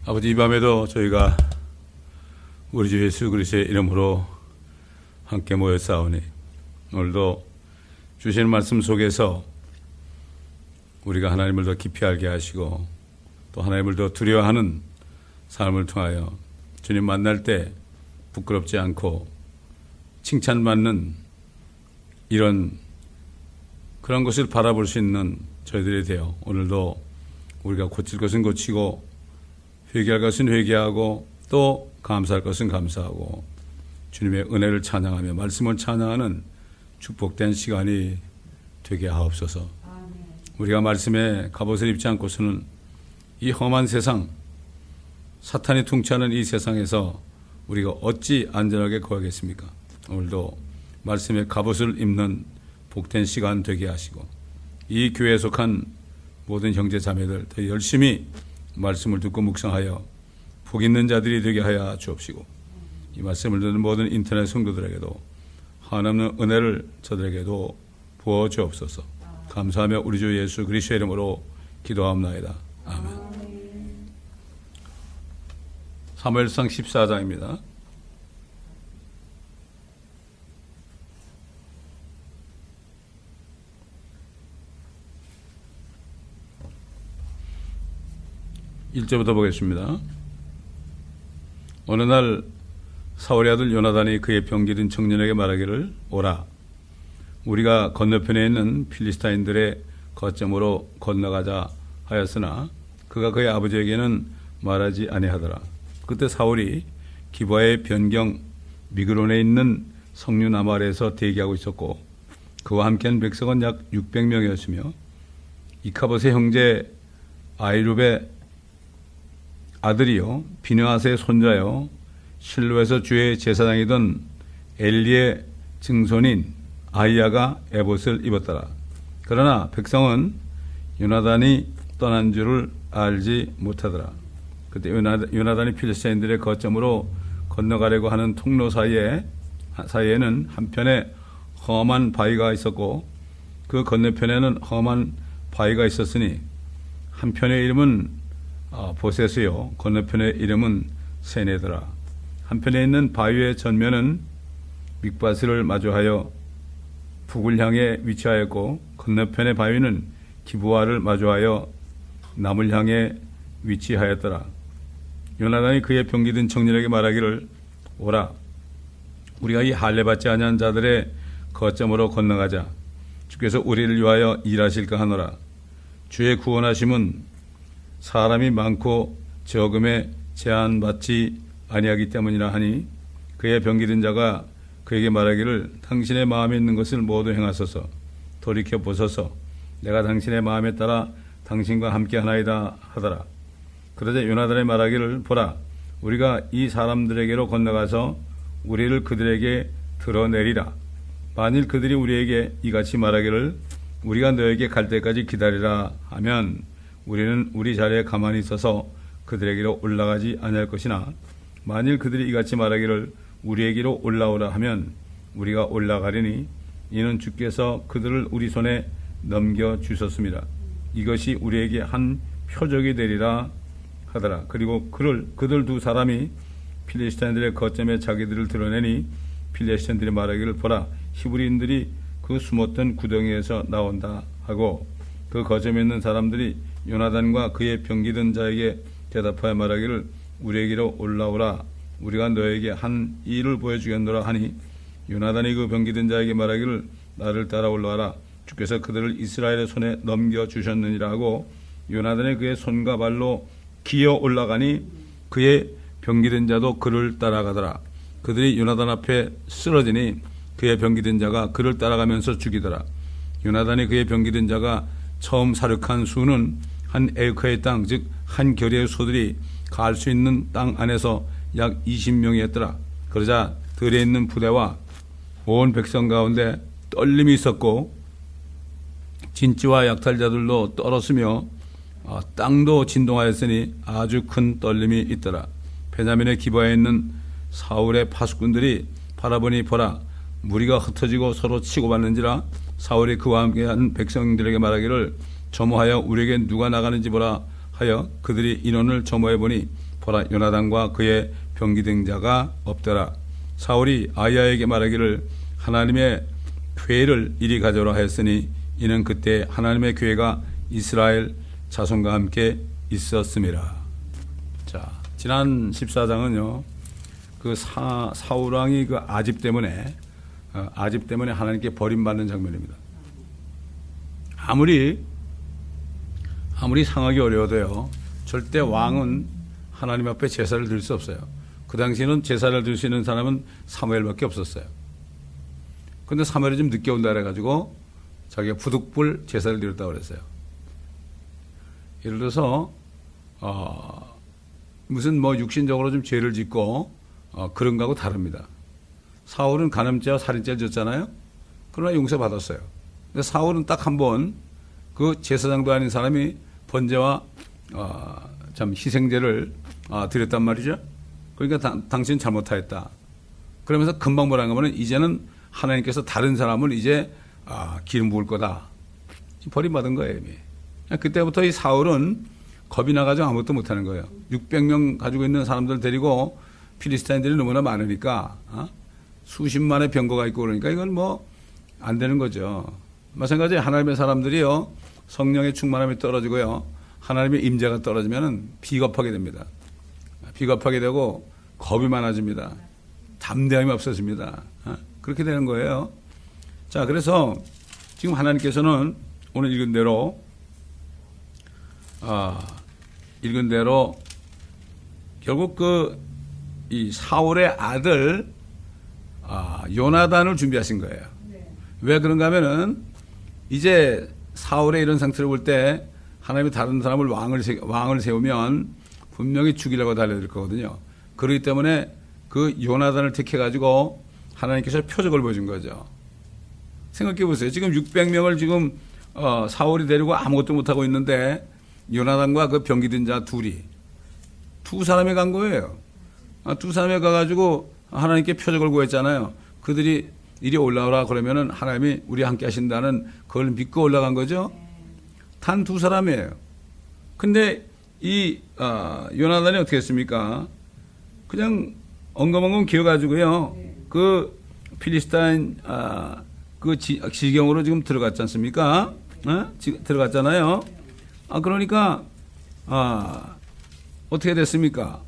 아버지, 이 밤에도 저희가 우리 주 예수 그리스도의 이름으로 함께 모였사오니 오늘도 주시는 말씀 속에서 우리가 하나님을 더 깊이 알게 하시고 또 하나님을 더 두려워하는 삶을 통하여 주님 만날 때 부끄럽지 않고 칭찬받는 그런 것을 바라볼 수 있는 저희들이 되어 오늘도 우리가 고칠 것은 고치고 회개할 것은 회개하고 또 감사할 것은 감사하고 주님의 은혜를 찬양하며 말씀을 찬양하는 축복된 시간이 되게 하옵소서. 우리가 말씀에 갑옷을 입지 않고서는 이 험한 세상, 사탄이 통치하는 이 세상에서 우리가 어찌 안전하게 거하겠습니까? 오늘도 말씀에 갑옷을 입는 복된 시간 되게 하시고 이 교회에 속한 모든 형제 자매들 더 열심히 말씀을 듣고 묵상하여 복 있는 자들이 되게 하여 주옵시고 이 말씀을 듣는 모든 인터넷 성도들에게도 한없는 은혜를 저들에게도 부어 주옵소서. 감사하며 우리 주 예수 그리스도의 이름으로 기도하옵나이다. 아멘. 사무엘상 14장입니다. (1절부터) 보겠습니다. 어느 날 사울의 아들 요나단이 그의 병기른 청년에게 말하기를 오라 우리가 건너편에 있는 필리스타인들의 거점으로 건너가자 하였으나 그가 그의 아버지에게는 말하지 아니하더라. 그때 사울이 기브아의 변경 미그론에 있는 성류 나무 아래에서 대기하고 있었고 그와 함께한 백성은 약 600명이었으며 이카봇의 형제 아이룹의 아들이요 비느하스의 손자요 실로에서 주의 제사장이던 엘리의 증손인 아히야가 에봇을 입었더라. 그러나 백성은 요나단이 떠난 줄을 알지 못하더라. 그때 요나단이 필리스타인들의 거점으로 건너가려고 하는 통로 사이에는 한편에 험한 바위가 있었고 그 건너편에는 험한 바위가 있었으니 한편의 이름은 보세스요 건너편의 이름은 세네더라. 한편에 있는 바위의 전면은 믹바스를 마주하여 북을 향해 위치하였고 건너편의 바위는 기브아를 마주하여 남을 향해 위치하였더라. 요나단이 그의 병기든 청년에게 말하기를 오라 우리가 이 할례받지 아니한 자들의 거점으로 건너가자. 주께서 우리를 위하여 일하실까 하노라. 주의 구원하심은 사람이 많고 적음에 제한받지 아니하기 때문이라 하니 그의 병기든 자가 그에게 말하기를 당신의 마음에 있는 것을 모두 행하소서. 돌이켜 보소서. 내가 당신의 마음에 따라 당신과 함께 하나이다 하더라. 그러자 요나단이 말하기를 보라 우리가 이 사람들에게로 건너가서 우리를 그들에게 드러내리라. 만일 그들이 우리에게 이같이 말하기를 우리가 너에게 갈 때까지 기다리라 하면 우리는 우리 자리에 가만히 있어서 그들에게로 올라가지 아니할 것이나 만일 그들이 이같이 말하기를 우리에게로 올라오라 하면 우리가 올라가리니 이는 주께서 그들을 우리 손에 넘겨주셨습니다. 이것이 우리에게 한 표적이 되리라 하더라. 그리고 그들 두 사람이 필리스타인들의 거점에 자기들을 드러내니 필리스타인들이 말하기를 보라 히브리인들이 그 숨었던 구덩이에서 나온다 하고 그 거점에 있는 사람들이 요나단과 그의 병기든 자에게 대답하여 말하기를 우리에게로 올라오라 우리가 너에게 한 일을 보여주겠노라 하니 요나단이 그 병기든 자에게 말하기를 나를 따라 올라와라 주께서 그들을 이스라엘의 손에 넘겨주셨느니라 하고 요나단이 그의 손과 발로 기어 올라가니 그의 병기든 자도 그를 따라가더라. 그들이 요나단 앞에 쓰러지니 그의 병기든 자가 그를 따라가면서 죽이더라. 요나단이 그의 병기든 자가 처음 사륙한 수는 한 에이커의 땅, 즉 한 겨리의 소들이 갈 수 있는 땅 안에서 약 20명이었더라. 그러자 들에 있는 부대와 온 백성 가운데 떨림이 있었고 진지와 약탈자들도 떨었으며 땅도 진동하였으니 아주 큰 떨림이 있더라. 베냐민의 기브아에 있는 사울의 파수꾼들이 바라보니 보라 무리가 흩어지고 서로 치고받는지라 사울이 그와 함께한 백성들에게 말하기를 점호하여 우리에게 누가 나가는지 보라 하여 그들이 인원을 점호해 보니 보라 요나단과 그의 병기된 자가 없더라. 사울이 아히야에게 말하기를 하나님의 괴를 이리 가져오라 하였으니 이는 그때 하나님의 괴가 이스라엘 자손과 함께 있었음이라. 자, 지난 14장은요 그 사울 왕이 그 아집 때문에 하나님께 버림받는 장면입니다. 아무리 상하기 어려워도요 절대 왕은 하나님 앞에 제사를 드릴 수 없어요. 그 당시에는 제사를 드릴 수 있는 사람은 사무엘밖에 없었어요. 근데 사무엘이 좀 늦게 온다 그래가지고 자기가 부득불 제사를 드렸다고 그랬어요. 예를 들어서 무슨 뭐 육신적으로 좀 죄를 짓고 그런 거하고 다릅니다. 사울은 간음죄와 살인죄를 졌잖아요. 그러나 용서받았어요. 근데 사울은 딱 한 번 그 제사장도 아닌 사람이 번제와 참 희생제를 드렸단 말이죠. 그러니까 당신은 잘못하였다. 그러면서 금방 뭐라는 거면 이제는 하나님께서 다른 사람을 이제 기름 부을 거다. 버림받은 거예요. 이미. 그때부터 이 사울은 겁이 나가지고 아무것도 못하는 거예요. 600명 가지고 있는 사람들 데리고 필리스타인들이 너무나 많으니까 수십만의 병거가 있고 그러니까 이건 뭐 안 되는 거죠. 마찬가지로 하나님의 사람들이요 성령의 충만함이 떨어지고요 하나님의 임재가 떨어지면 비겁하게 됩니다. 비겁하게 되고 겁이 많아집니다. 담대함이 없어집니다. 그렇게 되는 거예요. 자, 그래서 지금 하나님께서는 오늘 읽은 대로 결국 이 사울의 아들 요나단을 준비하신 거예요. 왜 그런가 하면은 이제 사울의 이런 상태를 볼 때 하나님이 다른 사람을 왕을 세우면 분명히 죽이려고 달려들 거거든요. 그렇기 때문에 그 요나단을 택해가지고 하나님께서 표적을 보여준 거죠. 생각해 보세요. 지금 600명을 지금 사울이 데리고 아무것도 못하고 있는데 요나단과 그 병기든 자 두 사람이 간 거예요. 두 사람이 가가지고 하나님께 표적을 구했잖아요. 그들이 이리 올라오라 그러면은 하나님이 우리 함께 하신다는 그걸 믿고 올라간 거죠. 단 두 사람이에요. 근데 이 요나단이 어떻게 했습니까? 그냥 엉금엉금 기어가지고요. 그 필리스타인 그 지경으로 지금 들어갔지 않습니까? 들어갔잖아요. 그러니까 어떻게 됐습니까?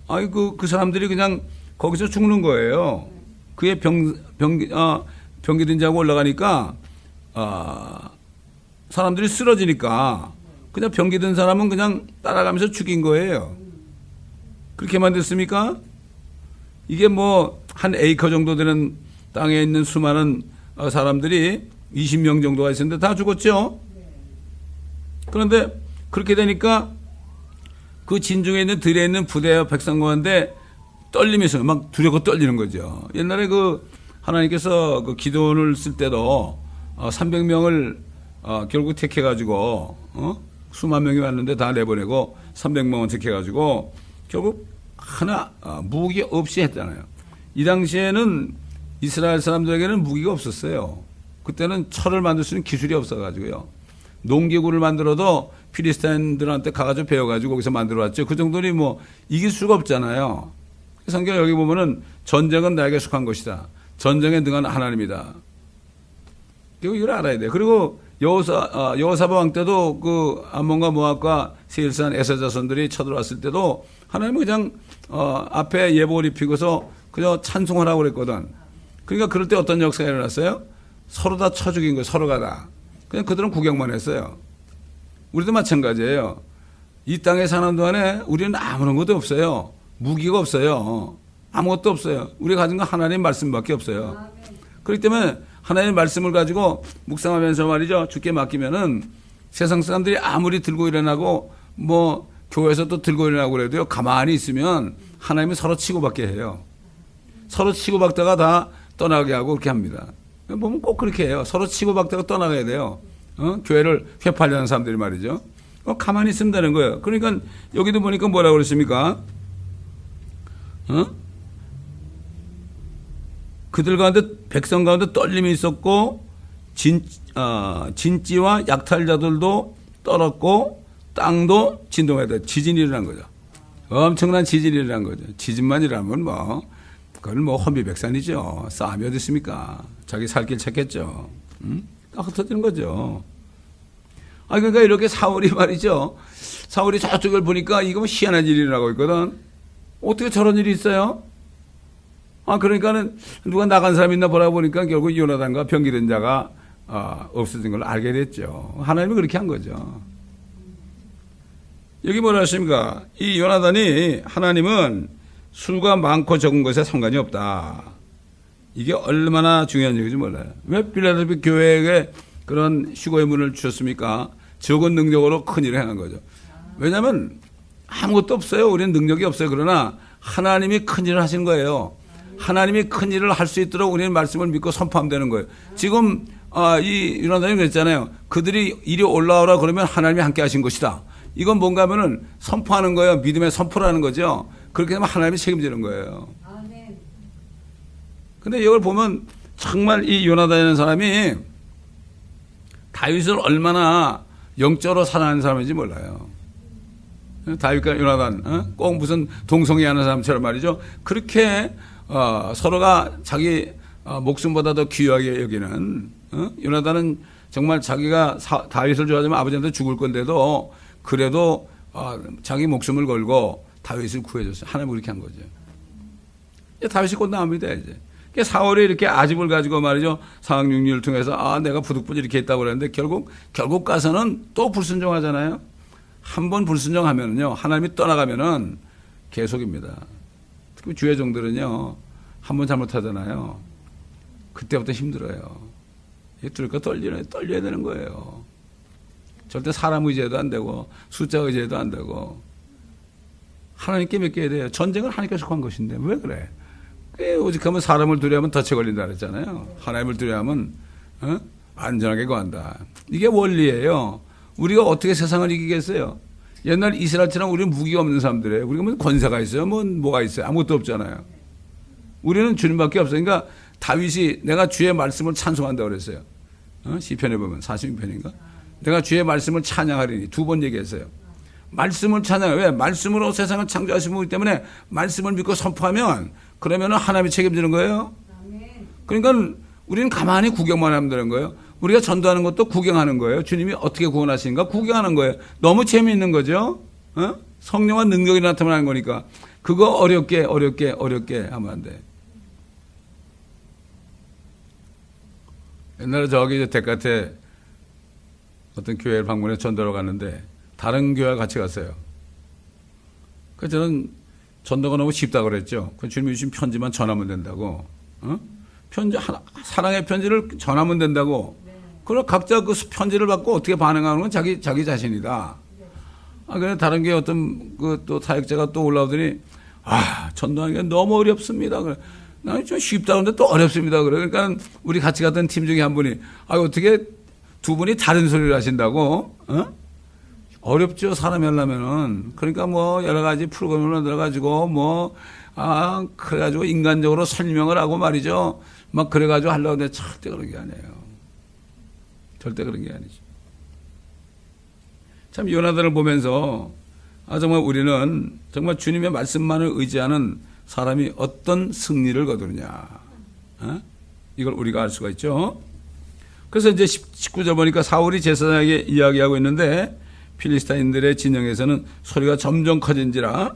그 사람들이 그냥 거기서 죽는 거예요. 그의 병기든 자고 올라가니까 사람들이 쓰러지니까 그냥 병기든 사람은 그냥 따라가면서 죽인 거예요. 그렇게만 됐습니까? 이게 뭐 한 에이커 정도 되는 땅에 있는 수많은 사람들이 20명 정도가 있었는데 다 죽었죠. 그런데 그렇게 되니까 그 진중에 있는 들에 있는 부대와 백성과한테 떨리면서 막 두렵고 떨리는 거죠. 옛날에 그 하나님께서 그 기도원을 쓸 때도 300명을 결국 택해가지고 수만 명이 왔는데 다 내보내고 300명을 택해가지고 결국 하나 무기 없이 했잖아요. 이 당시에는 이스라엘 사람들에게는 무기가 없었어요. 그때는 철을 만들 수 있는 기술이 없어가지고요. 농기구를 만들어도 필리스타인들한테 가가지고 배워가지고 거기서 만들어왔죠. 그 정도는 뭐 이길 수가 없잖아요. 성경 여기 보면은 전쟁은 나에게 속한 것이다. 전쟁에 능한 하나님이다. 이걸 알아야 돼요. 그리고 여호사밧 왕 때도 그 암몬과 모압과 세일산 에서 자손들이 쳐들어왔을 때도 하나님은 그냥 앞에 예복을 입히고서 그냥 찬송을 하고 그랬거든. 그러니까 그럴 때 어떤 역사가 일어났어요? 서로 다 쳐 죽인 거예요. 서로가 다. 그냥 그들은 구경만 했어요. 우리도 마찬가지예요. 이 땅에 사는 동안에 우리는 아무런 것도 없어요. 무기가 없어요. 아무것도 없어요. 우리가 가진 건 하나님의 말씀밖에 없어요. 그렇기 때문에 하나님의 말씀을 가지고 묵상하면서 말이죠. 주께 맡기면은 세상 사람들이 아무리 들고 일어나고 뭐 교회에서 또 들고 일어나고 그래도요. 가만히 있으면 하나님이 서로 치고받게 해요. 서로 치고받다가 다 떠나게 하고 그렇게 합니다. 보면 꼭 그렇게 해요. 서로 치고받다가 떠나가야 돼요. 교회를 회파하려는 사람들이 말이죠. 가만히 있으면 되는 거예요. 그러니까 여기도 보니까 뭐라고 그랬습니까? 그들 가운데 백성 가운데 떨림이 있었고 진지와 약탈자들도 떨었고 땅도 진동해야 돼. 지진이 일어난 거죠. 엄청난 지진이라는 거죠. 지진만이라면 뭐 그건 뭐 혼비백산이죠. 싸움이 어디 있습니까? 자기 살 길 찾겠죠. 딱 흩어지는 거죠. 그러니까 이렇게 사울이 말이죠. 사울이 저쪽을 보니까 이거 뭐 희한한 일이 일어나고 있거든. 어떻게 저런 일이 있어요? 그러니까는 누가 나간 사람 있나 보라 보니까 결국 요나단과 병기된 자가 없어진 걸 알게 됐죠. 하나님이 그렇게 한 거죠. 여기 뭐라 하십니까? 이 요나단이 하나님은 수가 많고 적은 것에 상관이 없다. 이게 얼마나 중요한 얘기인지 몰라요. 왜 필라델피아 교회에게 그런 휴거의 문을 주셨습니까? 적은 능력으로 큰 일을 행한 거죠. 왜냐하면 아무것도 없어요. 우리는 능력이 없어요. 그러나 하나님이 큰 일을 하신 거예요. 하나님이 큰 일을 할 수 있도록 우리는 말씀을 믿고 선포하면 되는 거예요. 지금 이 요나단이 그랬잖아요. 그들이 이리 올라오라 그러면 하나님이 함께 하신 것이다. 이건 뭔가 하면은 선포하는 거예요. 믿음의 선포라는 거죠. 그렇게 되면 하나님이 책임지는 거예요. 근데 이걸 보면 정말 이 요나단이라는 사람이 다윗을 얼마나 영적으로 사랑하는 사람인지 몰라요. 다윗과 요나단, 꼭 무슨 동성애 하는 사람처럼 말이죠. 그렇게 서로가 자기 목숨보다 더 귀하게 여기는, 요나단은 정말 자기가 다윗을 좋아하지만 아버지한테 죽을 건데도 그래도 자기 목숨을 걸고 다윗을 구해줬어요. 하나님이 그렇게 한 거죠. 다윗이 곧 나옵니다, 이제. 사울이 이렇게 아집을 가지고 말이죠. 상황육류를 통해서 내가 부득부득 이렇게 했다고 그랬는데 결국 가서는 또 불순종하잖아요. 한 번 불순종하면은요, 하나님이 떠나가면은 계속입니다. 특히 주의 종들은요, 한 번 잘못하잖아요. 그때부터 힘들어요. 들까 떨려야 되는 거예요. 절대 사람 의지해도 안 되고, 숫자 의지해도 안 되고, 하나님께 맡겨야 돼요. 전쟁은 하나님께서 한 것인데, 왜 그래? 오직하면 사람을 두려워하면 덫에 걸린다 그랬잖아요. 하나님을 두려워하면 안전하게 구한다. 이게 원리예요. 우리가 어떻게 세상을 이기겠어요? 옛날 이스라엘처럼 우리는 무기가 없는 사람들이에요. 우리가 무슨 권세가 있어요? 뭐가 있어요? 아무것도 없잖아요. 우리는 주님밖에 없어요. 그러니까 다윗이 내가 주의 말씀을 찬송한다고 그랬어요. 시편에 보면 46편인가? 내가 주의 말씀을 찬양하리니 2번 얘기했어요. 말씀을 찬양해. 왜? 말씀으로 세상을 창조하신 분이기 때문에 말씀을 믿고 선포하면 그러면 하나님이 책임지는 거예요. 그러니까 우리는 가만히 구경만 하면 되는 거예요. 우리가 전도하는 것도 구경하는 거예요. 주님이 어떻게 구원하시는가 구경하는 거예요. 너무 재미있는 거죠. 성령과 능력이 나타나는 거니까. 그거 어렵게 하면 안 돼. 옛날에 저기 대깥에 어떤 교회를 방문해 전도로 갔는데 다른 교회와 같이 갔어요. 그래서 저는 전도가 너무 쉽다고 그랬죠. 그 주님이 주신 편지만 전하면 된다고. 편지, 사랑의 편지를 전하면 된다고. 그럼 각자 그 편지를 받고 어떻게 반응하는 건 자기 자신이다. 그래 다른 교회 어떤 또 사역자가 또 올라오더니 전도하는 게 너무 어렵습니다. 그래. 나는 좀 쉽다 그러는데 또 어렵습니다. 그래. 그러니까 우리 같이 갔던 팀 중에 한 분이 어떻게 두 분이 다른 소리를 하신다고? 어렵죠, 사람이 하려면은. 그러니까 뭐, 여러 가지 프로그램을 만들어가지고, 그래가지고 인간적으로 설명을 하고 말이죠. 막 그래가지고 하려고 하는데 절대 그런 게 아니에요. 절대 그런 게 아니죠. 참, 요나단을 보면서, 정말 우리는 정말 주님의 말씀만을 의지하는 사람이 어떤 승리를 거두느냐. 이걸 우리가 알 수가 있죠. 그래서 이제 19절 보니까 사울이 제사장에게 이야기하고 있는데, 필리스타인들의 진영에서는 소리가 점점 커진지라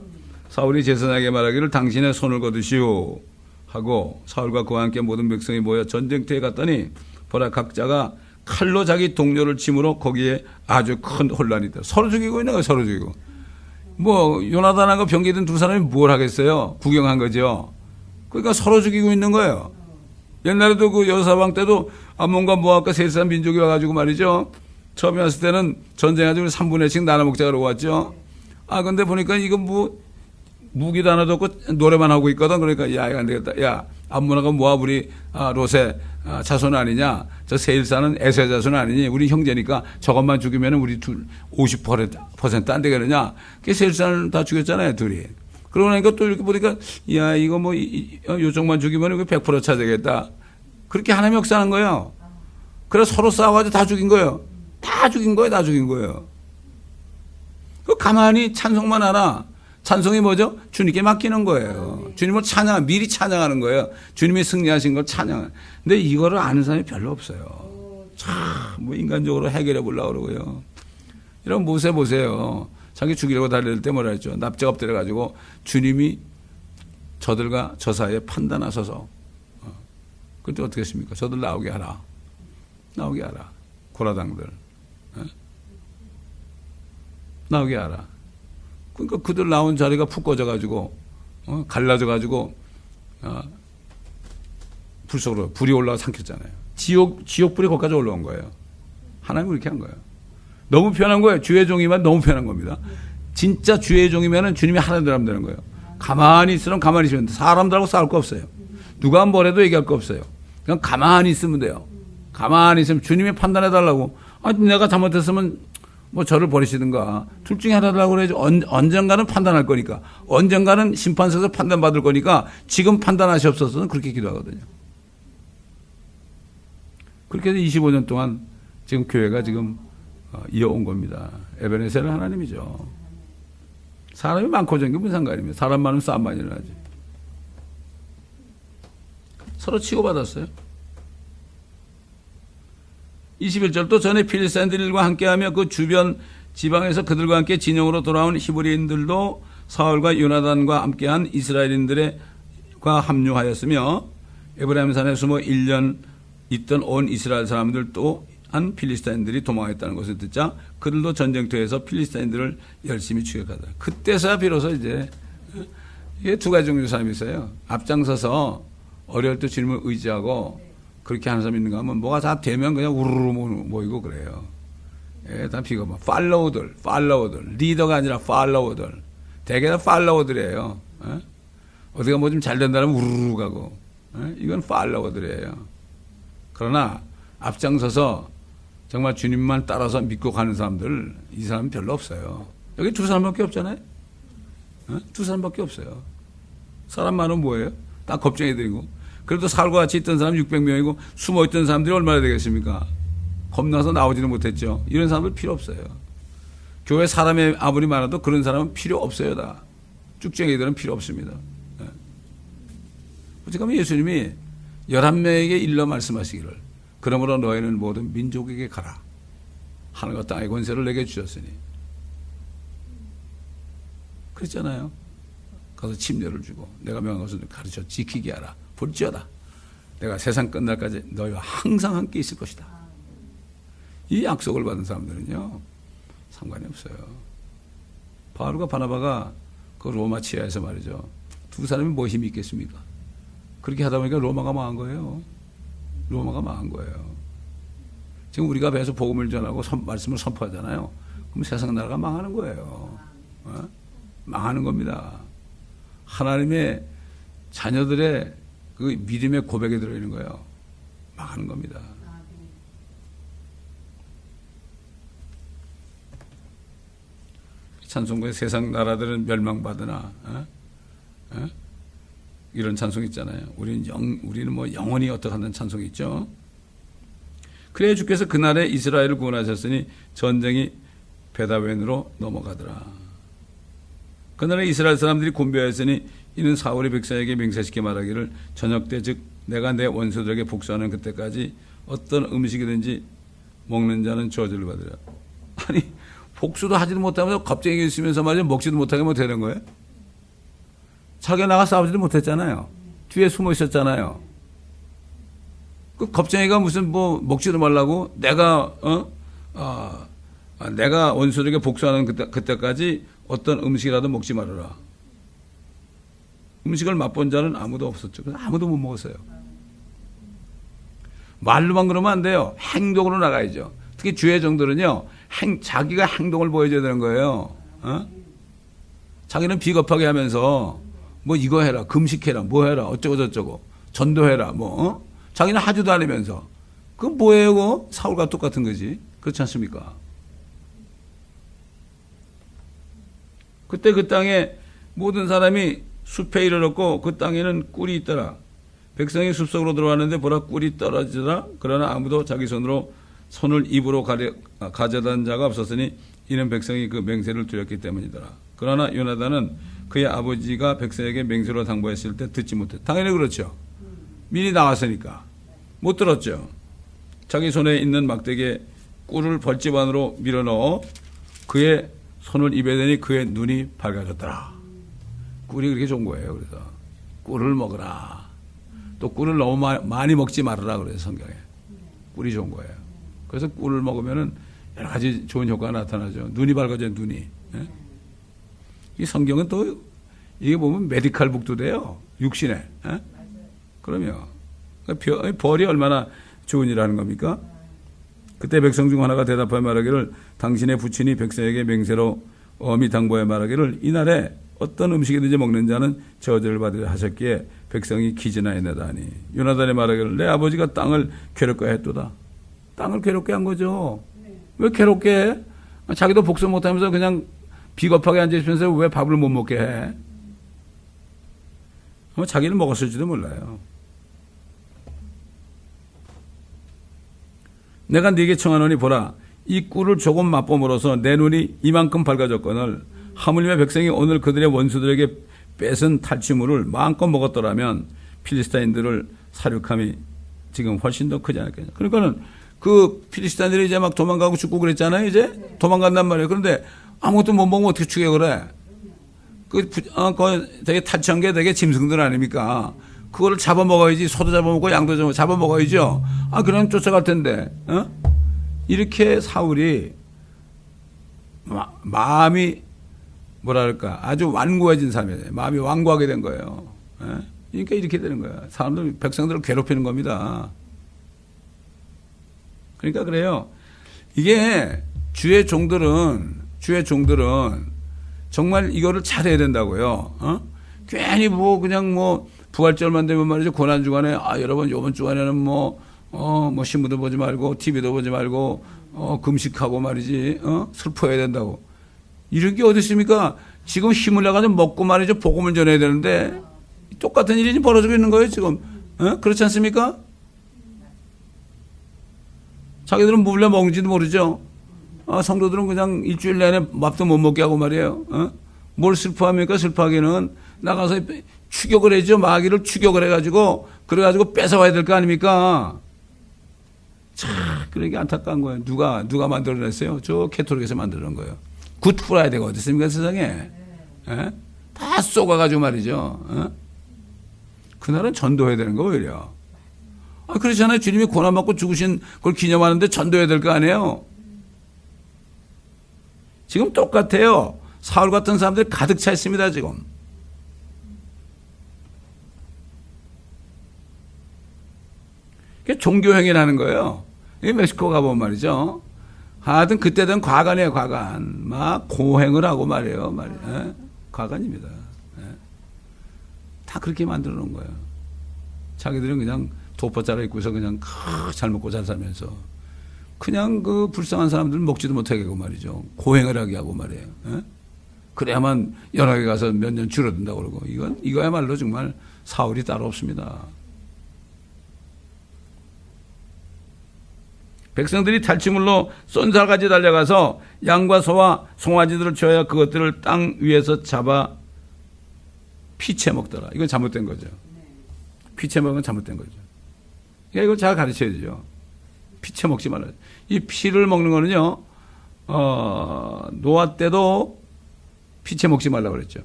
사울이 제사장에게 말하기를 당신의 손을 거두시오 하고 사울과 그와 함께 모든 백성이 모여 전쟁터에 갔더니 보라 각자가 칼로 자기 동료를 침으로 거기에 아주 큰 혼란이 있다. 서로 죽이고 있는 거예요. 서로 죽이고. 요나단하고 병기든 두 사람이 뭘 하겠어요? 구경한 거죠. 그러니까 서로 죽이고 있는 거예요. 옛날에도 그 여사왕 때도 암몬과 모압과 셋 민족이 와가지고 말이죠. 처음에 왔을 때는 전쟁해가지고 3분의 1씩 나눠 먹자 그러고 왔죠. 근데 보니까 이거 무기도 하나도 없고 노래만 하고 있거든. 그러니까 이거 안 되겠다. 야, 암몬하고 모압 우리 롯의 자손 아니냐? 저 세일사는 에서의 자손 아니니? 우리 형제니까 저것만 죽이면 우리 둘 50% 안 되겠느냐? 그 세일사는 다 죽였잖아요, 둘이. 그러고 나니까 또 이렇게 보니까 야, 이거 요쪽만 죽이면 이거 100% 차되겠다. 그렇게 하나님이 역사하는 거예요. 그래서 서로 싸워가지고 다 죽인 거예요. 다 죽인 거예요. 그 가만히 찬송만 하나. 찬송이 뭐죠? 주님께 맡기는 거예요. 주님을 미리 찬양하는 거예요. 주님이 승리하신 걸 찬양. 근데 이거를 아는 사람이 별로 없어요. 참, 뭐 인간적으로 해결해 보려고 그러고요. 이런 모세 보세요. 자기 죽이려고 달릴 때 뭐라 했죠? 납작 엎드려가지고 주님이 저들과 저 사이에 판단하소서. 그때 어떻게 했습니까? 저들 나오게 하라. 나오게 하라. 고라당들. 나오게 하라. 그러니까 그들 나온 자리가 푹 꺼져가지고, 갈라져가지고, 불 속으로 불이 올라와 삼켰잖아요. 지옥불이 거기까지 올라온 거예요. 하나님은 그렇게 한 거예요. 너무 편한 거예요. 주의 종이면 너무 편한 겁니다. 진짜 주의 종이면 주님이 하나님 하면 되는 거예요. 가만히 있으면 가만히 있으면 돼. 사람들하고 싸울 거 없어요. 누가 뭐래도 얘기할 거 없어요. 그냥 가만히 있으면 돼요. 가만히 있으면 주님이 판단해 달라고. 내가 잘못했으면 뭐 저를 버리시든가 둘 중에 하나라고 그래야죠. 언젠가는 판단할 거니까. 언젠가는 심판서에서 판단받을 거니까 지금 판단하시옵소서는 그렇게 기도하거든요. 그렇게 해서 25년 동안 지금 교회가 지금 이어온 겁니다. 에베네셀은 하나님이죠. 사람이 많고 적은 게 무슨 상관입니까? 사람 많으면 싸움 많이 일어나지. 서로 치고받았어요. 21절 또 전에 필리스타인들과 함께하며 그 주변 지방에서 그들과 함께 진영으로 돌아온 히브리인들도 사울과 요나단과 함께한 이스라엘인들과 합류하였으며 에브라임 산에 숨어 1년 있던 온 이스라엘 사람들도 한 필리스타인들이 도망했다는 것을 듣자 그들도 전쟁터에서 필리스타인들을 열심히 추격하더라. 그때서야 비로소 이제 이게 두 가지 종류의 사람이 있어요. 앞장서서 어려울 때 주님을 의지하고 그렇게 하는 사람이 있는가 하면 뭐가 다 되면 그냥 우르르 모이고 그래요. 예, 다 비겁한 팔로워들, 리더가 아니라 팔로워들. 대개 다 팔로워들이에요. 예? 어디가 뭐 좀 잘 된다면 우르르 가고. 예? 이건 팔로워들이에요. 그러나 앞장서서 정말 주님만 따라서 믿고 가는 사람들, 이 사람은 별로 없어요. 여기 두 사람밖에 없잖아요. 예? 두 사람밖에 없어요. 사람 많으면 뭐예요? 딱 겁쟁이들이고. 그래도 사울과 같이 있던 사람 600명이고 숨어있던 사람들이 얼마나 되겠습니까? 겁나서 나오지는 못했죠. 이런 사람들 필요 없어요. 교회 사람이 아무리 많아도 그런 사람은 필요 없어요. 다. 쭉쟁이들은 필요 없습니다. 네. 어쨌든 예수님이 11명에게 일러 말씀하시기를 그러므로 너희는 모든 민족에게 가라. 하늘과 땅의 권세를 내게 주셨으니. 그랬잖아요. 가서 침례를 주고 내가 명한 것을 가르쳐 지키게 하라. 볼지어다. 내가 세상 끝날까지 너희와 항상 함께 있을 것이다. 이 약속을 받은 사람들은요. 상관이 없어요. 바울과 바나바가 그 로마 치하에서 말이죠. 두 사람이 뭐 힘이 있겠습니까? 그렇게 하다 보니까 로마가 망한 거예요. 로마가 망한 거예요. 지금 우리가 배에서 복음을 전하고 말씀을 선포하잖아요. 그럼 세상 나라가 망하는 거예요. 망하는 겁니다. 하나님의 자녀들의 그 믿음의 고백에 들어있는 거예요. 망하는 겁니다. 찬송가에 세상 나라들은 멸망받으나 이런 찬송 있잖아요. 우리는 뭐 영원히 어떻게 하는 찬송이 있죠. 그래야 주께서 그날에 이스라엘을 구원하셨으니 전쟁이 베다웬으로 넘어가더라. 그날에 이스라엘 사람들이 곤배하였으니 이는 사울이 백성에게 맹세시켜 말하기를 저녁 때 즉 내가 내 원수들에게 복수하는 그때까지 어떤 음식이든지 먹는 자는 저주를 받으라. 아니 복수도 하지도 못하면서 겁쟁이 있으면서 말이야 먹지도 못하게 뭐 되는 거예요? 자기가 나가 싸우지도 못했잖아요. 뒤에 숨어 있었잖아요. 그 겁쟁이가 무슨 뭐 먹지도 말라고 내가 내가 원수들에게 복수하는 그때까지 어떤 음식이라도 먹지 말아라. 음식을 맛본 자는 아무도 없었죠. 아무도 못 먹었어요. 말로만 그러면 안 돼요. 행동으로 나가야죠. 특히 주의 종들은요. 자기가 행동을 보여줘야 되는 거예요. 자기는 비겁하게 하면서 뭐 이거 해라, 금식해라, 뭐 해라, 어쩌고 저쩌고 전도해라, 뭐 자기는 하지도 않으면서 그건 뭐예요? 그거? 사울과 똑같은 거지. 그렇지 않습니까? 그때 그 땅에 모든 사람이 숲에 이르렀고 그 땅에는 꿀이 있더라. 백성이 숲속으로 들어왔는데 보라 꿀이 떨어지더라. 그러나 아무도 자기 손을 입으로 가져단 자가 없었으니 이는 백성이 그 맹세를 두렸기 때문이더라. 그러나 요나단은 그의 아버지가 백성에게 맹세로 당부했을 때 듣지 못했다. 당연히 그렇죠. 미리 나왔으니까. 못 들었죠. 자기 손에 있는 막대기에 꿀을 벌집 안으로 밀어넣어 그의 손을 입에 대니 그의 눈이 밝아졌더라. 꿀이 그렇게 좋은 거예요. 그래서 꿀을 먹으라. 또 꿀을 너무 많이 먹지 말아라 그래요. 성경에. 꿀이 좋은 거예요. 그래서 꿀을 먹으면은 여러 가지 좋은 효과가 나타나죠. 눈이 밝아져요. 눈이. 예? 이 성경은 또 이게 보면 메디칼 북도 돼요. 육신에. 예? 그럼요. 벌이 얼마나 좋은 일하는 겁니까? 그때 백성 중 하나가 대답하여 말하기를 당신의 부친이 백성에게 맹세로 엄히 당부하여 말하기를 이날에 어떤 음식이든지 먹는 자는 저주를 받으려 하셨기에 백성이 기진하였나이다 하니 요나단이 말하기를 내 아버지가 땅을 괴롭게 했도다. 땅을 괴롭게 한 거죠. 왜 괴롭게 해? 자기도 복수 못하면서 그냥 비겁하게 앉아있으면서 왜 밥을 못 먹게 해? 자기는 먹었을지도 몰라요. 내가 네게 청하노니 보라 이 꿀을 조금 맛보므로써 내 눈이 이만큼 밝아졌거늘 하물며 백성이 오늘 그들의 원수들에게 뺏은 탈취물을 마음껏 먹었더라면 필리스타인들을 사륙함이 지금 훨씬 더 크지 않았겠냐. 그러니까는 그 필리스타인들이 이제 막 도망가고 죽고 그랬잖아요. 이제 도망간단 말이에요. 그런데 아무것도 못 먹으면 어떻게 추격을 해? 그 되게 탈취한 게 되게 짐승들 아닙니까? 그거를 잡아먹어야지. 소도 잡아먹고 양도 잡아먹어야죠. 그럼 쫓아갈 텐데. 이렇게 사울이 마음이 뭐랄까 아주 완고해진 삶이에요. 마음이 완고하게 된 거예요. 그러니까 이렇게 되는 거예요. 사람들 백성들을 괴롭히는 겁니다. 그러니까 그래요. 이게 주의 종들은 정말 이거를 잘해야 된다고요. 괜히 그냥 부활절만 되면 말이죠. 고난 주간에 여러분 이번 주간에는 신문도 보지 말고 TV도 보지 말고 금식하고 말이지 슬퍼해야 된다고. 이런 게 어디 있습니까? 지금 힘을 내가지고 먹고 말이죠. 복음을 전해야 되는데 똑같은 일이 벌어지고 있는 거예요. 지금. 그렇지 않습니까? 자기들은 몰래 먹는지도 모르죠. 성도들은 그냥 일주일 내내 밥도 못 먹게 하고 말이에요. 뭘 슬퍼합니까? 슬퍼하기는 나가서 추격을 해죠. 마귀를 추격을 해가지고 그래가지고 뺏어와야 될 거 아닙니까? 참 그러게 안타까운 거예요. 누가 만들어냈어요? 저 캐톨릭에서 만들어낸 거예요. 굿 프라이데이가 어디 있습니까? 세상에. 다 쏘가가지고 말이죠. 그날은 전도해야 되는 거 오히려. 그렇잖아요. 주님이 고난받고 죽으신 걸 기념하는데 전도해야 될 거 아니에요? 지금 똑같아요. 사울 같은 사람들이 가득 차 있습니다. 지금. 종교행위라는 거예요. 멕시코 가보면 말이죠. 하여튼 그때는 과간이에요. 과간. 막 고행을 하고 말이에요. 과간입니다. 다 그렇게 만들어 놓은 거예요. 자기들은 그냥 도포자로 입고서 그냥 잘 먹고 잘 살면서 그냥 그 불쌍한 사람들은 먹지도 못하게 하고 말이죠. 고행을 하게 하고 말이에요. 그래야만 연합에 가서 몇 년 줄어든다고 그러고 이거야말로 정말 사울이 따로 없습니다. 백성들이 탈취물로 쏜살같이 달려가서 양과 소와 송아지들을 쳐야 그것들을 땅 위에서 잡아 피채 먹더라. 이건 잘못된 거죠. 피채 먹은 건 잘못된 거죠. 그러니까 이걸 잘 가르쳐야 되죠. 피채 먹지 말아요. 이 피를 먹는 거는요, 노아 때도 피채 먹지 말라고 그랬죠.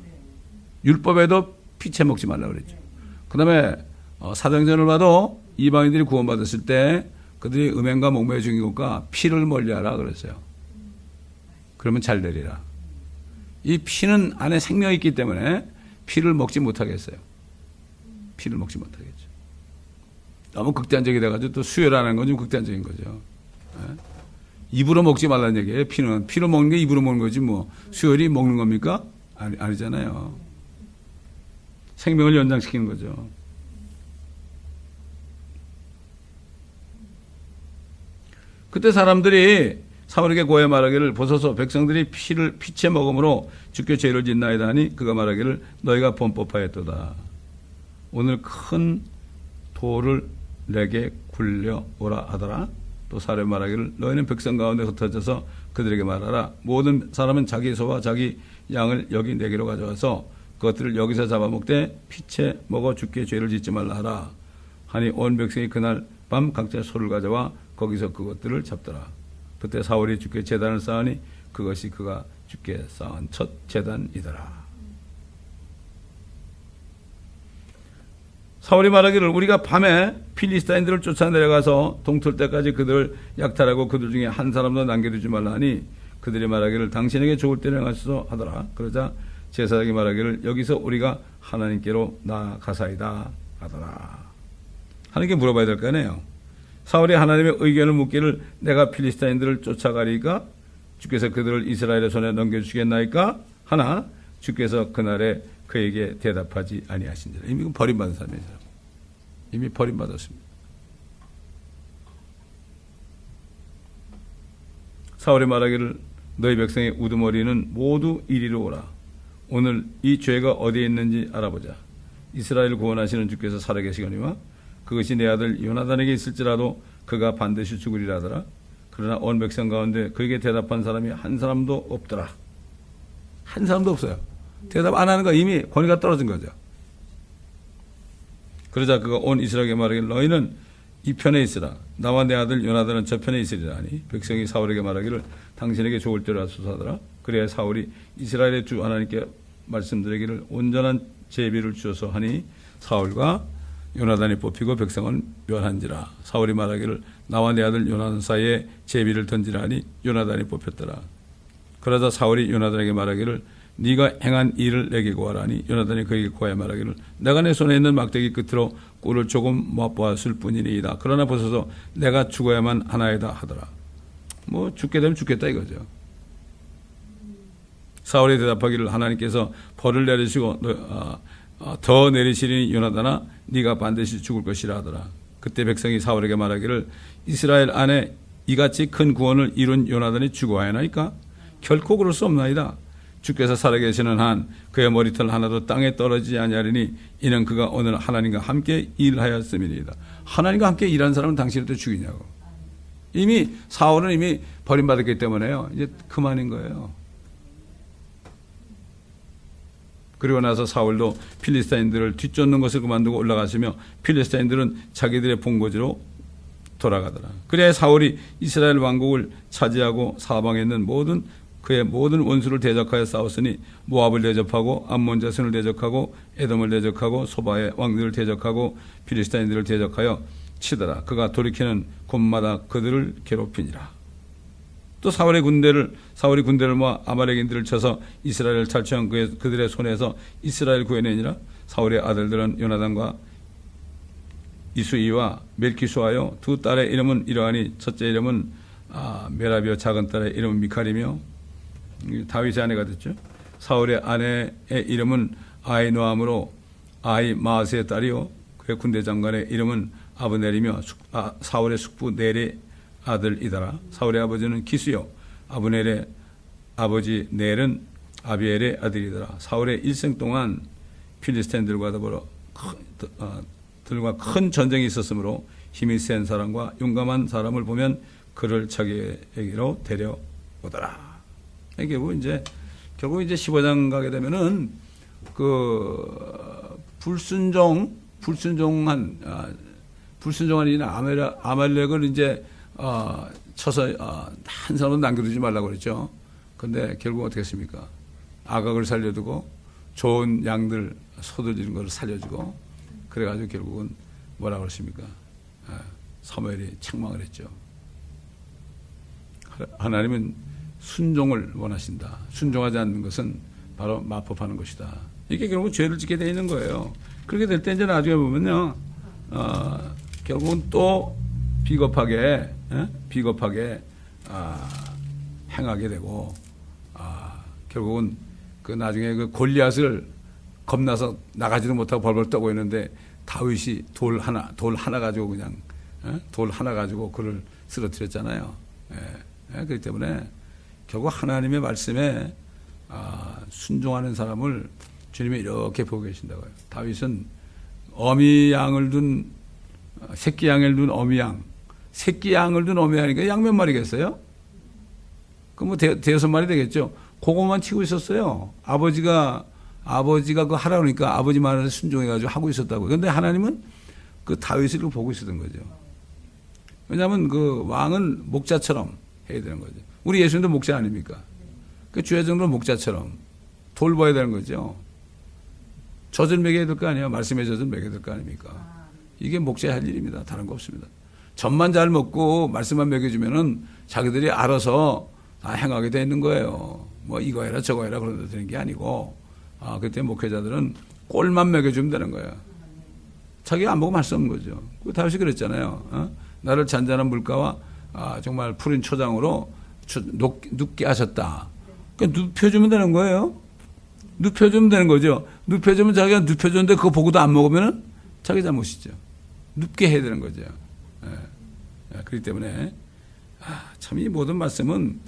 율법에도 피채 먹지 말라고 그랬죠. 그 다음에 사도행전을 봐도 이방인들이 구원받았을 때 그들이 음행과 목매의 중인 것과 피를 멀리하라 그랬어요. 그러면 잘 되리라. 이 피는 안에 생명이 있기 때문에 피를 먹지 못하겠어요. 피를 먹지 못하겠죠. 너무 극단적이 돼가지고 또 수혈하는 건 좀 극단적인 거죠. 입으로 먹지 말라는 얘기예요. 피를 먹는 게 입으로 먹는 거지 수혈이 먹는 겁니까? 아니잖아요. 생명을 연장시키는 거죠. 그때 사람들이 사울에게 고해 말하기를 보소서 백성들이 피채 먹음으로 주께 죄를 짓나이다 하니 그가 말하기를 너희가 범법하였도다. 오늘 큰 돌을 내게 굴려오라 하더라. 또 사례 말하기를 너희는 백성 가운데 흩어져서 그들에게 말하라. 모든 사람은 자기 소와 자기 양을 여기 내게로 가져와서 그것들을 여기서 잡아먹되 피채 먹어 죽게 죄를 짓지 말라 하라 하니 온 백성이 그날 밤 각자 소를 가져와 거기서 그것들을 잡더라. 그때 사울이 주께 제단을 쌓으니 그것이 그가 주께 쌓은 첫 제단이더라. 사울이 말하기를 우리가 밤에 필리스타인들을 쫓아내려가서 동틀 때까지 그들을 약탈하고 그들 중에 한 사람도 남겨두지 말라 하니 그들이 말하기를 당신에게 좋을 때를 행하소서 하더라. 그러자 제사장이 말하기를 여기서 우리가 하나님께로 나아가사이다 하더라. 하나님께 물어봐야 될 거 아니에요. 사울이 하나님의 의견을 묻기를 내가 필리스타인들을 쫓아가리까 주께서 그들을 이스라엘의 손에 넘겨주시겠나이까 하나 주께서 그날에 그에게 대답하지 아니하신지라. 이미 버림받은 사람이죠. 이미 버림받았습니다. 사울이 말하기를 너희 백성의 우두머리는 모두 이리로 오라. 오늘 이 죄가 어디에 있는지 알아보자. 이스라엘을 구원하시는 주께서 살아계시거니와 그것이 내 아들 요나단에게 있을지라도 그가 반드시 죽으리라 하더라. 그러나 온 백성 가운데 그에게 대답한 사람이 한 사람도 없더라. 한 사람도 없어요. 대답 안 하는 거 이미 권위가 떨어진 거죠. 그러자 그가 온 이스라엘에게 말하기를 너희는 이 편에 있으라. 나와 내 아들 요나단은 저 편에 있으리라 하니 백성이 사울에게 말하기를 당신에게 좋을 대로 하소서 하더라. 그래야 사울이 이스라엘의 주 하나님께 말씀드리기를 온전한 제비를 주셔서 하니 사울과 요나단이 뽑히고 백성은 멸한지라. 사울이 말하기를 나와 내 아들 요나단 사이에 제비를 던지라 하니 요나단이 뽑혔더라. 그러자 사울이 요나단에게 말하기를 네가 행한 일을 내게 고하라니 요나단이 그에게 고하여 말하기를 내가 내 손에 있는 막대기 끝으로 꿀을 조금 맛보았을 뿐이니이다. 그러나 보소서 내가 죽어야만 하나이다 하더라. 뭐 죽게 되면 죽겠다 이거죠. 사울이 대답하기를 하나님께서 벌을 내리시고 더 내리시리니 요나단아 네가 반드시 죽을 것이라 하더라. 그때 백성이 사울에게 말하기를 이스라엘 안에 이같이 큰 구원을 이룬 요나단이 죽어야 하나이까? 결코 그럴 수 없나이다. 주께서 살아계시는 한 그의 머리털 하나도 땅에 떨어지지 아니하리니 이는 그가 오늘 하나님과 함께 일하였음이니이다. 하나님과 함께 일한 사람은 당신을 또 죽이냐고. 이미 사울은 이미 버림받았기 때문에요. 이제 그만인 거예요. 그리고 나서 사울도 필리스타인들을 뒤쫓는 것을 그만두고 올라가시며 필리스타인들은 자기들의 본거지로 돌아가더라. 그래야 사울이 이스라엘 왕국을 차지하고 사방에 있는 그의 모든 원수를 대적하여 싸웠으니 모압을 대적하고 암몬 자손을 대적하고 에돔을 대적하고 소바의 왕들을 대적하고 필리스타인들을 대적하여 치더라. 그가 돌이키는 곳마다 그들을 괴롭히니라. 또 사울이 군대를 모아 아말렉인들을 쳐서 이스라엘을 탈취한 그들의 손에서 이스라엘 구해내니라. 사울의 아들들은 요나단과 이수이와 멜기수하여 두 딸의 이름은 이러하니 첫째 이름은 메라비오 작은 딸의 이름은 미칼이며 다윗의 아내가 됐죠. 사울의 아내의 이름은 아이노함으로 아이마스의 딸이요 그의 군대 장관의 이름은 아브넬이며 사울의 숙부 넬의 아들이더라. 사울의 아버지는 기수요 아브넬의 아버지 넬은 아비엘의 아들이더라. 사울의 일생 동안 필리스타인들과 더불어 들과 큰 전쟁이 있었으므로 힘이 센 사람과 용감한 사람을 보면 그를 자기에게로 데려오더라. 결국 이제 15장 가게 되면은 불순종한 이는 아말렉을 이제 쳐서 한 사람도 남겨두지 말라고 그랬죠. 근데 결국 어떻게 했습니까? 아각을 살려두고 좋은 양들 소들 이런 걸 살려주고 그래가지고 결국은 뭐라고 그랬습니까? 사무엘이 책망을 했죠. 하나님은 순종을 원하신다. 순종하지 않는 것은 바로 마법하는 것이다. 이게 결국 죄를 짓게 돼 있는 거예요. 그렇게 될 때 이제 나중에 보면요, 결국은 또 비겁하게 행하게 되고, 결국은 그 나중에 그 골리앗을 겁나서 나가지도 못하고 벌벌 떠고 있는데 다윗이 돌 하나 가지고 그냥 돌 하나 가지고 그를 쓰러뜨렸잖아요. 그렇기 때문에 결국 하나님의 말씀에 순종하는 사람을 주님이 이렇게 보고 계신다고요. 다윗은 어미 양을 둔 새끼 양을 둔 어미 양, 새끼 양을 둔 어미 양이니까 양 몇 마리겠어요? 그럼 뭐 대여섯 마리 되겠죠. 그것만 치고 있었어요. 아버지가 아버지가 그 하라 그러니까 아버지 말에 순종해가지고 하고 있었다고. 그런데 하나님은 그 다윗을 보고 있었던 거죠. 왜냐하면 그 왕은 목자처럼 해야 되는 거죠. 우리 예수님도 목자 아닙니까? 그 주야 정도 목자처럼 돌봐야 되는 거죠. 젖을 먹여야 될 거 아니에요. 말씀의 젖을 먹여야 될 거 아닙니까? 이게 목자의 할 일입니다. 다른 거 없습니다. 젖만 잘 먹고 말씀만 먹여주면은 자기들이 알아서 다 행하게 돼 있는 거예요. 뭐 이거 해라 저거 해라 그러다 되는 게 아니고, 그때 목회자들은 꼴만 먹여주면 되는 거예요. 자기가 안 먹으면 할 수 없는 거죠. 그 다윗이 그랬잖아요. 나를 잔잔한 물가와 정말 푸른 초장으로 눕게 하셨다. 그러니까 눕혀주면 되는 거예요. 눕혀주면 되는 거죠. 눕혀주면 자기가 눕혀줬는데 그거 보고도 안 먹으면 자기 잘못이죠. 눕게 해야 되는 거죠. 그렇기 때문에 참 이 모든 말씀은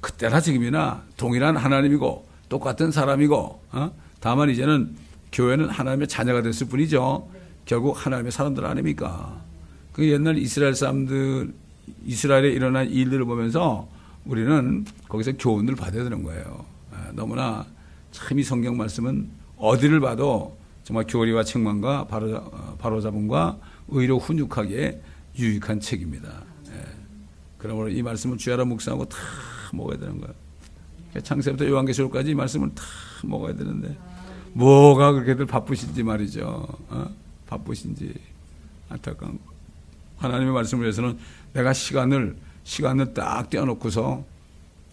그때나 지금이나 동일한 하나님이고 똑같은 사람이고, 다만 이제는 교회는 하나님의 자녀가 됐을 뿐이죠. 결국 하나님의 사람들 아닙니까? 그 옛날 이스라엘 사람들, 이스라엘에 일어난 일들을 보면서 우리는 거기서 교훈을 받아야 되는 거예요. 너무나 참 이 성경 말씀은 어디를 봐도 정말 교리와 책망과 바로잡음과 의로 훈육하기에 유익한 책입니다. 그러므로 이 말씀을 주야라 묵상하고 다 먹어야 되는 거예요. 창세부터 요한계시록까지 이 말씀을 다 먹어야 되는데 뭐가 그렇게들 바쁘신지 말이죠. 바쁘신지 안타까운 거. 하나님의 말씀을 위해서는 내가 시간을 딱 떼어놓고서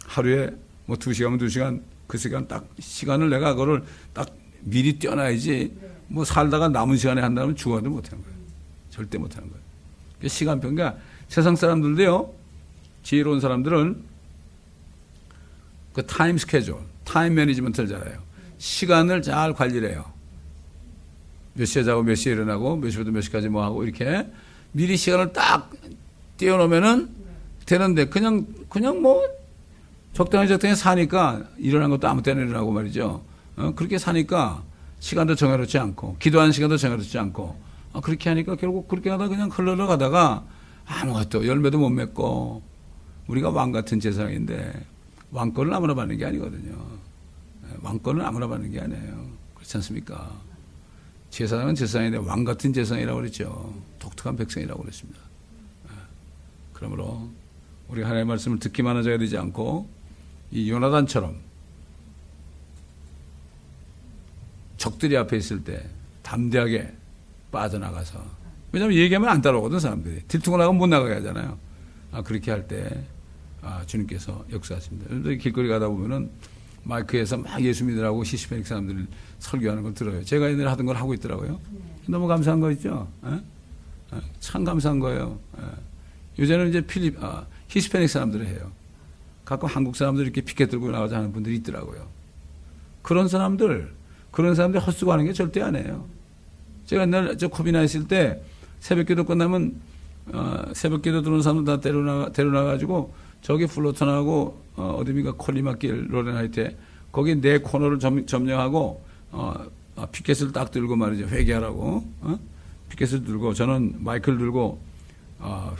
하루에 뭐 2시간이면 2시간, 그 시간 딱 시간을 내가 그거를 딱 미리 떼어놔야지. 뭐 살다가 남은 시간에 한다면 죽어도 못하는 거예요. 절대 못하는 거예요. 시간표. 그러니까 세상 사람들도요, 지혜로운 사람들은 그 타임 스케줄, 타임 매니지먼트를 잘해요. 시간을 잘 관리를 해요. 몇 시에 자고 몇 시에 일어나고 몇 시부터 몇 시까지 뭐 하고 이렇게 미리 시간을 딱 띄워놓으면은 되는데 그냥 뭐 적당히 사니까 일어난 것도 아무 때나 일어나고 말이죠. 그렇게 사니까 시간도 정해놓지 않고 기도하는 시간도 정해놓지 않고 그렇게 하니까 결국 그렇게 하다가 그냥 흘러가다가 아무것도 열매도 못 맺고 우리가 왕 같은 세상인데 왕권을 아무나 받는 게 아니거든요. 왕권을 아무나 받는 게 아니에요. 그렇지 않습니까? 제사장은 제사장인데 왕 같은 제사장이라고 그랬죠. 독특한 백성이라고 그랬습니다. 그러므로 우리 하나님의 말씀을 듣기만 하자야 되지 않고 이 요나단처럼 적들이 앞에 있을 때 담대하게 빠져나가서, 왜냐하면 얘기하면 안 따라오거든 사람들이. 들투고 나가면 못 나가게 하잖아요. 그렇게 할 때 주님께서 역사하십니다. 여러분들 길거리 가다 보면은 마이크에서 막 예수 믿으라고 히스패닉 사람들 설교하는 걸 들어요. 제가 옛날에 하던 걸 하고 있더라고요. 너무 감사한 거 있죠. 참 감사한 거예요. 요새는 이제 히스패닉 사람들을 해요. 가끔 한국 사람들 이렇게 피켓 들고 나가자 하는 분들이 있더라고요. 그런 사람들 헛수고하는 게 절대 안 해요. 제가 옛날 코비나 있을 때 새벽기도 끝나면 새벽기도 들어오는 사람들 다 데려나가지고 저기 플로턴하고 어디입니까 콜리마길 로렌하이트에 거기 네 코너를 점령하고 피켓을 딱 들고 말이죠. 회개하라고 피켓을 들고 저는 마이크를 들고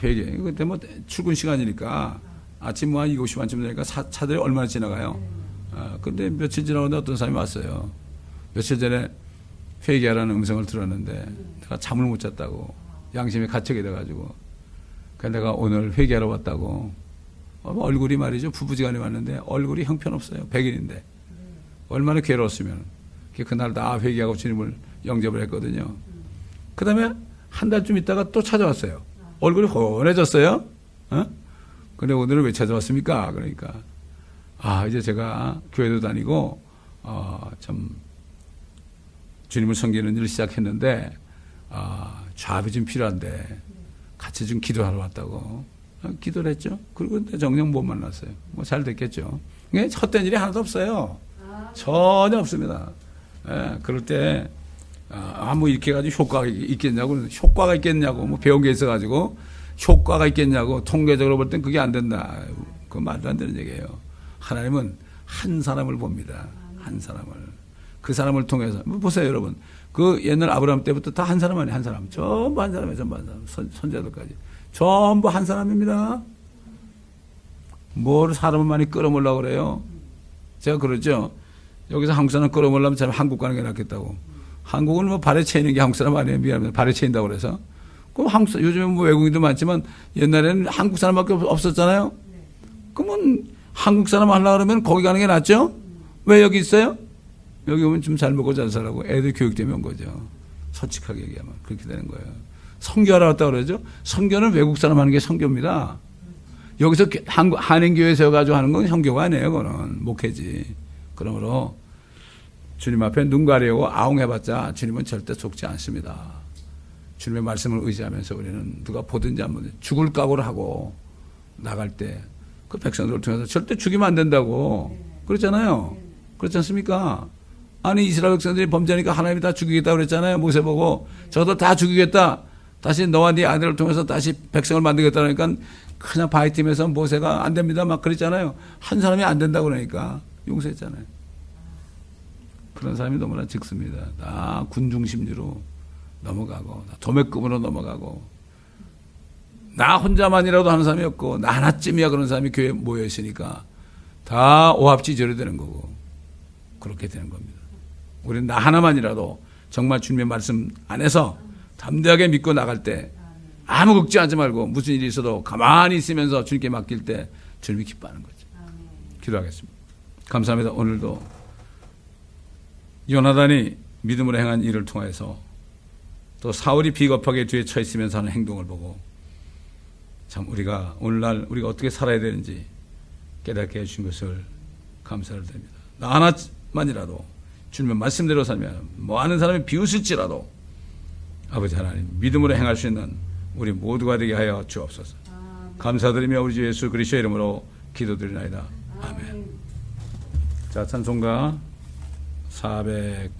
회개. 그때 뭐 출근 시간이니까 아침 뭐 한 7시 반쯤 되니까 차들이 얼마나 지나가요. 근데 며칠 지나는데 어떤 사람이 왔어요. 며칠 전에 회개하라는 음성을 들었는데 내가 잠을 못 잤다고 양심에 갇히게 돼가지고 그래서 내가 오늘 회개하러 왔다고. 얼굴이 말이죠. 부부지간에 왔는데 얼굴이 형편없어요. 백인인데 얼마나 괴로웠으면 그날 다 회개하고 주님을 영접을 했거든요. 그 다음에 한 달쯤 있다가 또 찾아왔어요. 얼굴이 혼해졌어요. 근데 오늘은 왜 찾아왔습니까? 그러니까 이제 제가 교회도 다니고 참 주님을 섬기는 일을 시작했는데 좌합이 좀 필요한데 같이 좀 기도하러 왔다고 기도를 했죠. 그리고 근데 정녕 못 만났어요. 뭐 잘 됐겠죠. 헛된 일이 하나도 없어요. 전혀 없습니다. 그럴 때 뭐 이렇게 해가지고 효과가 있겠냐고 뭐 배운 게 있어가지고 효과가 있겠냐고 통계적으로 볼 땐 그게 안 된다. 그건 말도 안 되는 얘기예요. 하나님은 한 사람을 봅니다. 한 사람을. 그 사람을 통해서 보세요 여러분. 그 옛날 아브라함 때부터 다 한 사람 아니에요. 한 사람. 전부 한 사람이에요. 전부 한 사람. 선자들까지. 전부 한 사람입니다. 뭘 사람을 많이 끌어모으려고 그래요. 제가 그러죠. 여기서 한국 사람 끌어모으려면 참 한국 가는 게 낫겠다고. 한국은 뭐 발에 채이는 게 한국 사람 아니에요. 미안합니다. 발에 채인다고 그래서. 그럼 한국 사람, 요즘에 뭐 외국인도 많지만 옛날에는 한국 사람밖에 없었잖아요. 그러면 한국 사람 하려고 그러면 거기 가는 게 낫죠? 왜 여기 있어요? 여기 오면 좀 잘 먹고 잘 살라고 애들 교육되면 온 거죠. 솔직하게 얘기하면 그렇게 되는 거예요. 선교하러 왔다고 그러죠. 선교는 외국 사람 하는 게 선교입니다. 여기서 한인교회에서 해가지고 하는 건 선교가 아니에요. 그거는 목회지. 그러므로 주님 앞에 눈 가리고 아웅해봤자 주님은 절대 속지 않습니다. 주님의 말씀을 의지하면서 우리는 누가 보든지 안 보든지 죽을 각오를 하고 나갈 때 그 백성들을 통해서 절대 죽이면 안 된다고 그랬잖아요. 그렇지 않습니까? 아니 이스라엘 백성들이 범죄하니까 하나님이 다 죽이겠다 그랬잖아요. 모세 보고 저도 다 죽이겠다. 다시 너와 네 아들을 통해서 다시 백성을 만들겠다 그러니까 그냥 바이팀에서 모세가 안 됩니다 막 그랬잖아요. 한 사람이 안 된다고 그러니까 용서했잖아요. 그런 사람이 너무나 적습니다. 다 군중심리로 넘어가고 도매급으로 넘어가고 나 혼자만이라도 하는 사람이 없고 나 하나쯤이야 그런 사람이 교회에 모여 있으니까 다 오합지졸이 되는 거고 그렇게 되는 겁니다. 우리는 나 하나만이라도 정말 주님의 말씀 안에서 담대하게 믿고 나갈 때 아무 걱정하지 말고 무슨 일이 있어도 가만히 있으면서 주님께 맡길 때 주님이 기뻐하는 거죠. 기도하겠습니다. 감사합니다. 오늘도 요나단이 믿음으로 행한 일을 통해서 또 사울이 비겁하게 뒤에 쳐 있으면서 하는 행동을 보고 참 우리가 오늘날 우리가 어떻게 살아야 되는지 깨닫게 해주신 것을 감사를 드립니다. 나 하나만이라도 주님의 말씀대로 살면 많은 사람이 비웃을지라도 아버지 하나님 믿음으로 행할 수 있는 우리 모두가 되게 하여 주옵소서. 감사드리며 우리 주 예수 그리스도의 이름으로 기도드리나이다. 아멘. 자, 찬송가 400